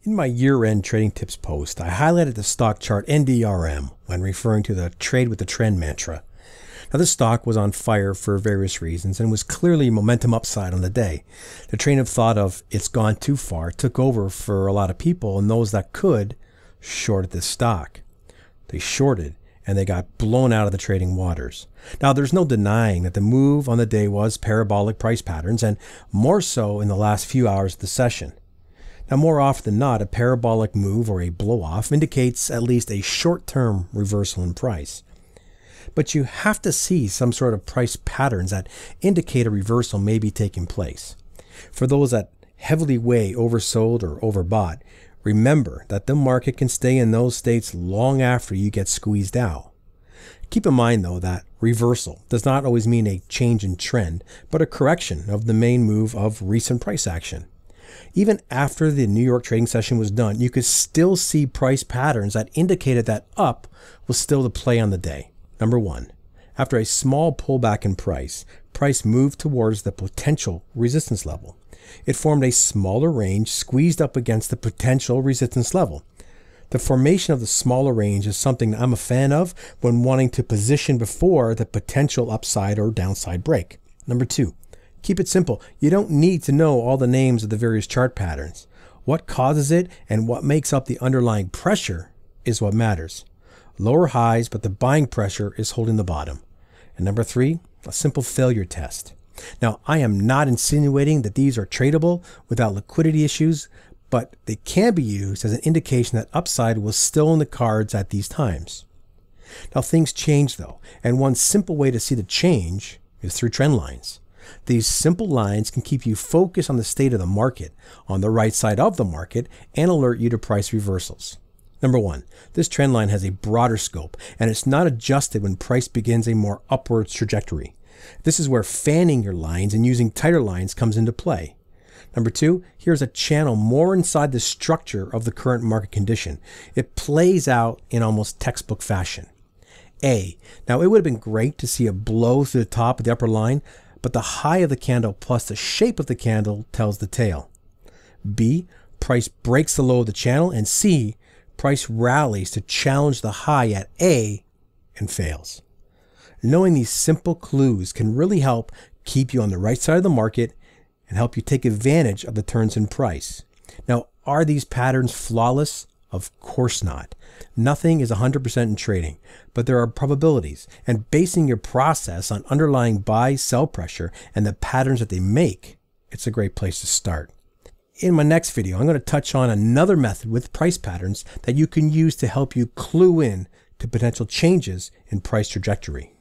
In my year-end trading tips post, I highlighted the stock chart NDRM when referring to the trade with the trend mantra. Now, this stock was on fire for various reasons and was clearly momentum upside on the day. The train of thought of it's gone too far took over for a lot of people, and those that could shorted this stock. They shorted and they got blown out of the trading waters. Now, there's no denying that the move on the day was parabolic price patterns, and more so in the last few hours of the session. Now, more often than not, a parabolic move or a blow-off indicates at least a short-term reversal in price. But you have to see some sort of price patterns that indicate a reversal may be taking place. For those that heavily weigh oversold or overbought, remember that the market can stay in those states long after you get squeezed out. Keep in mind, though, that reversal does not always mean a change in trend, but a correction of the main move of recent price action. Even after the New York trading session was done, you could still see price patterns that indicated that up was still the play on the day. Number one, after a small pullback in price moved towards the potential resistance level. It formed a smaller range squeezed up against the potential resistance level. The formation of the smaller range is something I'm a fan of when wanting to position before the potential upside or downside break. Number two, keep it simple. You don't need to know all the names of the various chart patterns. What causes it and what makes up the underlying pressure is what matters. Lower highs, but the buying pressure is holding the bottom. And number three, a simple failure test. Now, I am not insinuating that these are tradable without liquidity issues, but they can be used as an indication that upside was still in the cards at these times. Now, things change though, and one simple way to see the change is through trend lines. These simple lines can keep you focused on the state of the market, on the right side of the market, and alert you to price reversals. Number one, this trend line has a broader scope, and it's not adjusted when price begins a more upwards trajectory. This is where fanning your lines and using tighter lines comes into play. Number two, here's a channel more inside the structure of the current market condition. It plays out in almost textbook fashion. A, now it would have been great to see a blow through the top of the upper line, but the high of the candle plus the shape of the candle tells the tale. B, price breaks the low of the channel, and C, price rallies to challenge the high at A and fails. Knowing these simple clues can really help keep you on the right side of the market and help you take advantage of the turns in price. Now, are these patterns flawless? Of course not. Nothing is 100% in trading, but there are probabilities, and basing your process on underlying buy-sell pressure and the patterns that they make, it's a great place to start. In my next video, I'm going to touch on another method with price patterns that you can use to help you clue in to potential changes in price trajectory.